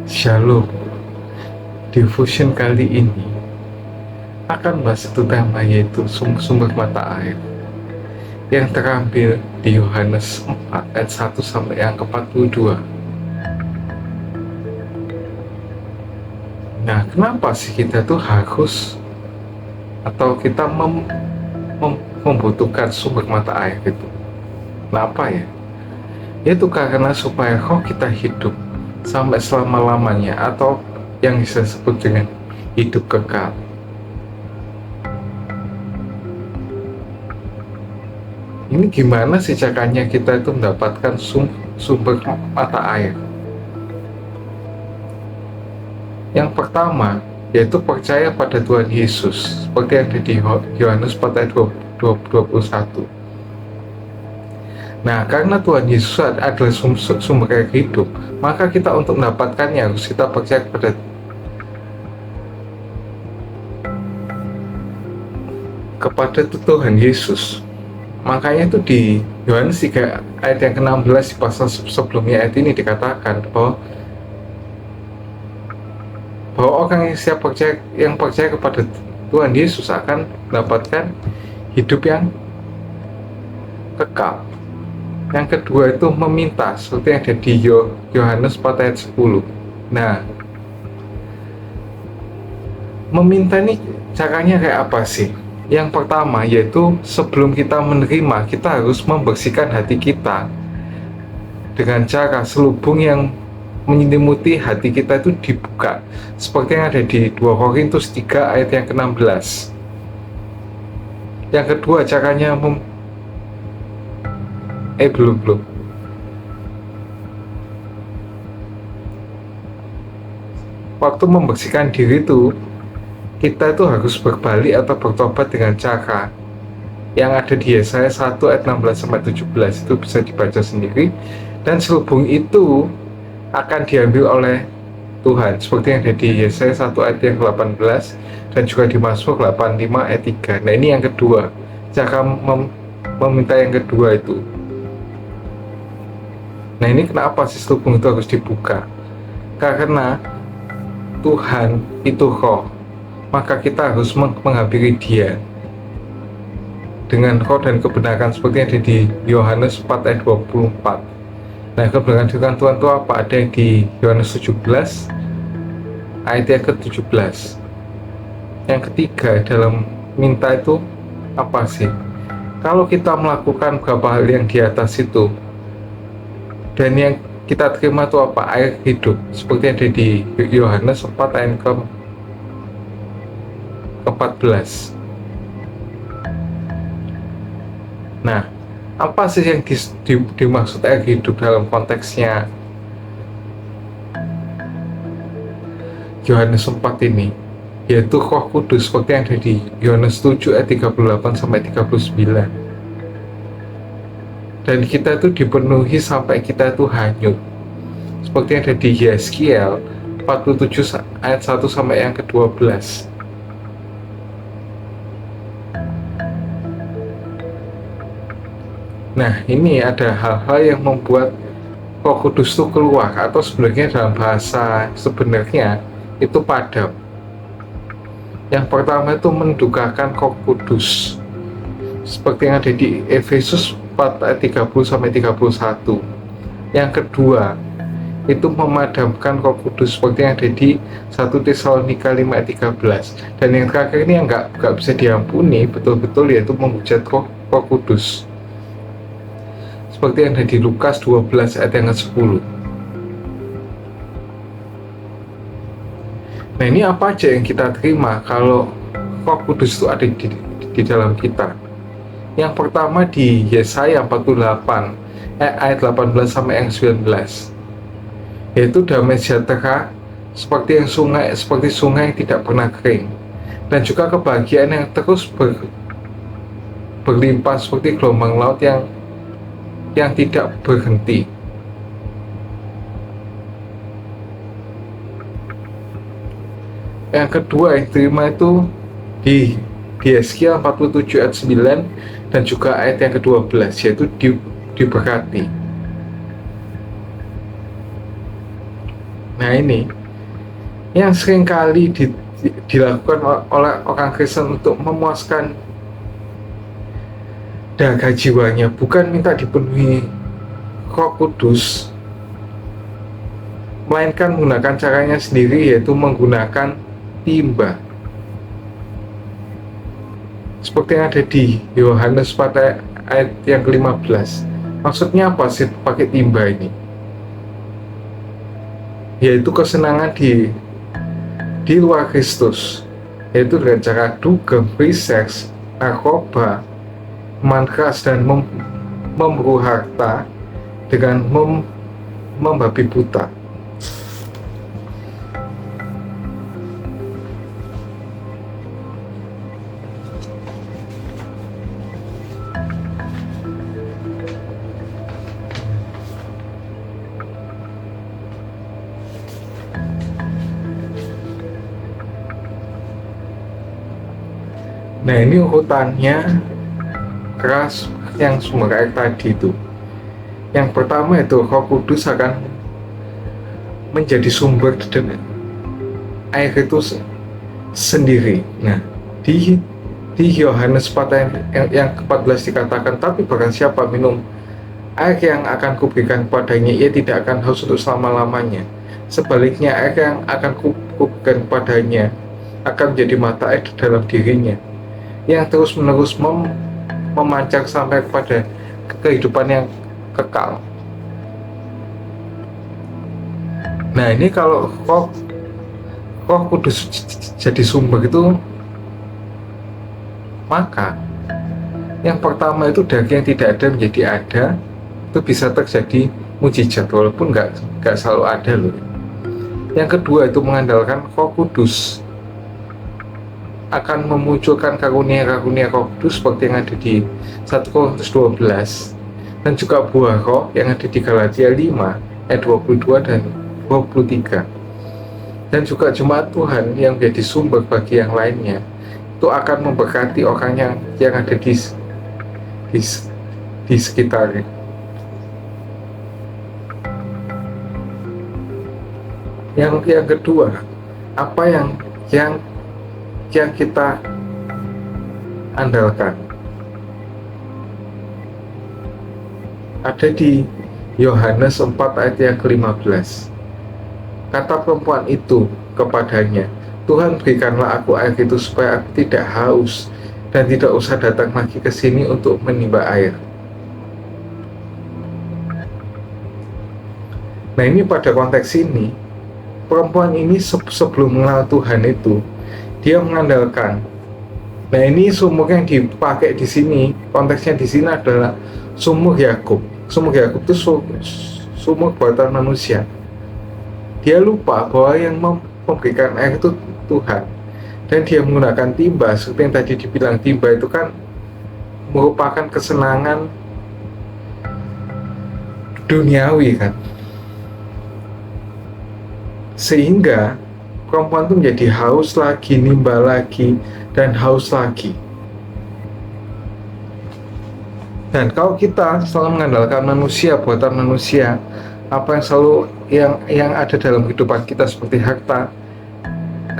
Shalom. Diffusion kali ini akan bahas satu tema, yaitu sumber mata air yang terambil di Yohanes 4 ayat 1 sampai yang ke-42. Nah, kenapa sih kita tuh harus atau kita membutuhkan sumber mata air itu? Kenapa ya? Itu karena supaya roh kita hidup sampai selama-lamanya, atau yang bisa disebut dengan hidup kekal. Ini gimana sih caranya kita itu mendapatkan sumber mata air? Yang pertama, yaitu percaya pada Tuhan Yesus, seperti yang ada di Yohanes 4 ayat 21. Nah, karena Tuhan Yesus adalah sumber air hidup, maka kita untuk mendapatkannya harus kita percaya kepada Tuhan Yesus. Makanya itu di Yohanes 3 ayat yang ke-16 di pasal sebelumnya ayat ini dikatakan bahwa orang yang percaya kepada Tuhan Yesus akan mendapatkan hidup yang kekal. Yang kedua itu meminta, seperti yang ada di Yohanes 4 ayat 10. Nah, meminta ini caranya kayak apa sih? Yang pertama yaitu sebelum kita menerima, kita harus membersihkan hati kita dengan cara selubung yang menyelimuti hati kita itu dibuka, seperti yang ada di 2 Korintus 3 ayat yang ke-16. Yang kedua caranya belum. Waktu membersihkan diri itu, kita itu harus berbalik atau bertobat dengan cara yang ada di Yesaya 1 ayat 16-17. Itu bisa dibaca sendiri, dan selubung itu akan diambil oleh Tuhan, seperti yang ada di Yesaya 1 ayat yang ke-18 dan juga di Mazmur 85 ayat 3. Nah, ini yang kedua, cara meminta yang kedua itu. Nah, ini kenapa sih selubung itu harus dibuka? Karena Tuhan itu roh, maka kita harus menghampiri Dia dengan roh dan kebenaran, seperti yang ada di Yohanes 4 ayat 24. Nah, kebenaran dengan Tuhan itu apa? Ada yang di Yohanes 17 ayat yang ke-17. Yang ketiga dalam minta itu apa sih? Kalau kita melakukan beberapa hal yang di atas itu, dan yang kita terima itu apa? Air hidup, seperti yang ada di Yohanes 4 ayat ke-14. Nah, apa sih yang dimaksud air hidup dalam konteksnya Yohanes 4 ini? Yaitu Roh Kudus, seperti yang ada di Yohanes 7 ayat 38-39. Dan kita itu dipenuhi sampai kita itu hanyut, seperti yang ada di Yeskiel 47 ayat 1 sampai yang ke-12. Nah, ini ada hal-hal yang membuat Roh Kudus itu keluar, atau sebenarnya dalam bahasa sebenarnya itu padam. Yang pertama itu mendukakan Roh Kudus, seperti yang ada di Efesus 4 ayat 30-31. Yang kedua itu memadamkan Roh Kudus, seperti yang ada di 1 Tesalonika 5 ayat 13. Dan yang terakhir ini yang nggak bisa diampuni betul-betul, yaitu menghujat Roh Kudus, seperti yang ada di Lukas 12 ayat yang ke-10. Nah, ini apa aja yang kita terima kalau Roh Kudus itu ada di dalam kita? Yang pertama di Yesaya 48 ayat 18 sampai yang 19, yaitu damai sejahtera seperti sungai yang tidak pernah kering, dan juga kebahagiaan yang terus berlimpah seperti gelombang laut yang tidak berhenti. Yang kedua yang terima itu di Yeskiel 47 ayat 9 dan juga ayat yang ke-12, yaitu diberkati. Nah ini yang seringkali dilakukan oleh orang Kristen untuk memuaskan dahaga jiwanya, bukan minta dipenuhi Roh Kudus, melainkan menggunakan caranya sendiri, yaitu menggunakan timba. Seperti yang ada di Yohanes pada ayat yang ke-15. Maksudnya apa sih pakai timba ini? Yaitu kesenangan di luar Kristus, yaitu dengan cara dugem, free sex, narkoba, minuman keras, dan memburu harta dengan membabi buta. Nah ini urutannya keras yang sumber air tadi itu. Yang pertama itu Roh Kudus akan menjadi sumber air itu sendiri. Nah di Yohanes 4 yang ke-14 dikatakan, tapi barang siapa minum air yang akan kuberikan padanya, ia tidak akan haus untuk selama-lamanya. Sebaliknya, air yang akan kuberikan padanya akan menjadi mata air di dalam dirinya, yang terus-menerus memancar sampai kepada kehidupan yang kekal. Nah ini kalau Roh Kudus jadi sumber itu, maka yang pertama itu daging yang tidak ada menjadi ada, itu bisa terjadi mujizat, walaupun nggak selalu ada loh. Yang kedua itu mengandalkan Roh Kudus, akan memunculkan karunia-karunia Roh Kudus seperti yang ada di 1 Korintus 12, dan juga buah roh yang ada di Galatia 5 ayat 22 dan 23. Dan juga jemaat Tuhan yang menjadi sumber bagi yang lainnya, itu akan memberkati orang yang ada di sekitarnya. Yang kedua, apa yang kita andalkan? Ada di Yohanes 4 ayat yang ke-15. Kata perempuan itu kepadanya, Tuhan, berikanlah aku air itu supaya aku tidak haus dan tidak usah datang lagi ke sini untuk menimba air. Nah ini pada konteks ini, perempuan ini sebelum mengenal Tuhan itu, dia mengandalkan. Nah ini sumur yang dipakai di sini, konteksnya di sini adalah sumur Yakub. Sumur Yakub itu sumur buatan manusia. Dia lupa bahwa yang memberikan air itu Tuhan, dan dia menggunakan timba. Seperti yang tadi dibilang, timba itu kan merupakan kesenangan duniawi kan, sehingga perempuan itu menjadi haus lagi, nimba lagi, dan haus lagi. Dan kalau kita selalu mengandalkan manusia, buatan manusia, apa yang selalu yang ada dalam kehidupan kita seperti harta,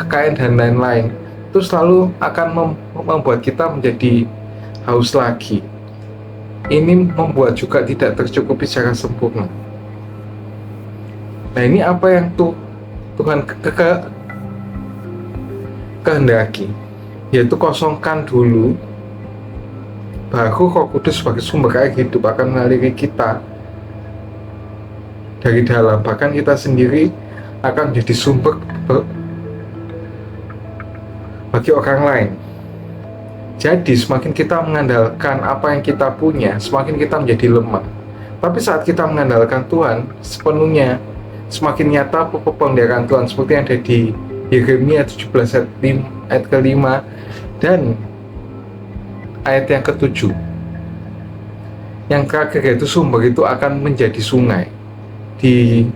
kekayaan, dan lain-lain, itu selalu akan membuat kita menjadi haus lagi. Ini membuat juga tidak tercukupi secara sempurna. Nah ini apa yang Tuhan kehendaki, yaitu kosongkan dulu, baru Roh Kudus sebagai sumber air hidup akan mengaliri kita dari dalam. Bahkan kita sendiri akan menjadi sumber bagi orang lain. Jadi semakin kita mengandalkan apa yang kita punya, semakin kita menjadi lemah. Tapi saat kita mengandalkan Tuhan sepenuhnya, semakin nyata pemeliharaan Tuhan, seperti yang ada di Yeremia 17 ayat ke-5 dan ayat yang ke-7. Yang terakhir yaitu sumber itu akan menjadi sungai. Di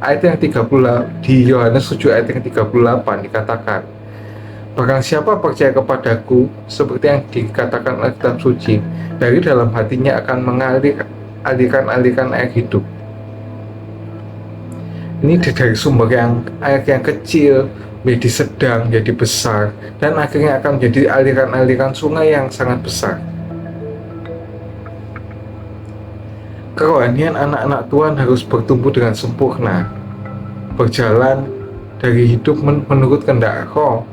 ayat yang 30, di Yohanes 7 ayat yang 38 dikatakan, barang siapa percaya kepadaku, seperti yang dikatakan oleh kitab suci, dari dalam hatinya akan mengalir aliran-aliran air hidup. Ini dari sumber yang air yang kecil menjadi sedang, jadi besar, dan akhirnya akan menjadi aliran-aliran sungai yang sangat besar. Kerohanian anak-anak Tuhan harus bertumbuh dengan sempurna, berjalan dari hidup menurut kehendak Roh,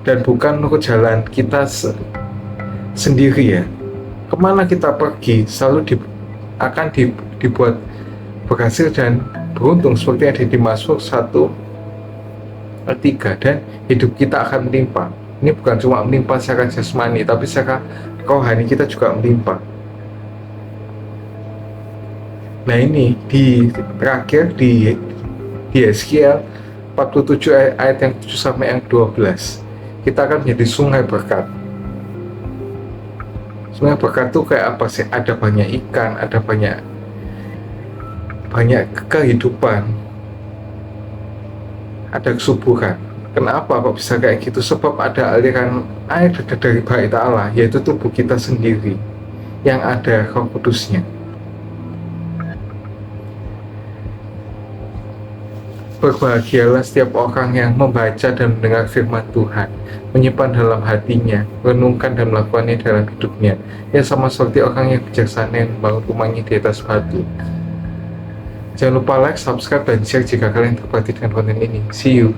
dan bukan menurut jalan kita sendiri ya. Kemana kita pergi selalu akan dibuat berhasil dan beruntung, seperti yang ada di Mazmur 1:3, dan hidup kita akan melimpah. Ini bukan cuma melimpah secara jasmani, tapi secara rohani kita juga melimpah. Nah ini terakhir di Yeskiel 47 ayat yang 7 sampai yang 12, kita akan menjadi sungai berkat. Sungai berkat itu kayak apa sih? Ada banyak ikan, ada banyak kehidupan, ada kesuburan. Kenapa kok bisa kayak gitu? Sebab ada aliran air dari Bait Allah, yaitu tubuh kita sendiri yang ada Roh Kudusnya. Berbahagialah setiap orang yang membaca dan mendengar firman Tuhan, menyimpan dalam hatinya, renungkan dan melakukannya dalam hidupnya. Ya sama seperti orang yang bijaksana yang membangun rumahnya di atas batu. Jangan lupa like, subscribe, dan share jika kalian tertarik dengan konten ini. See you!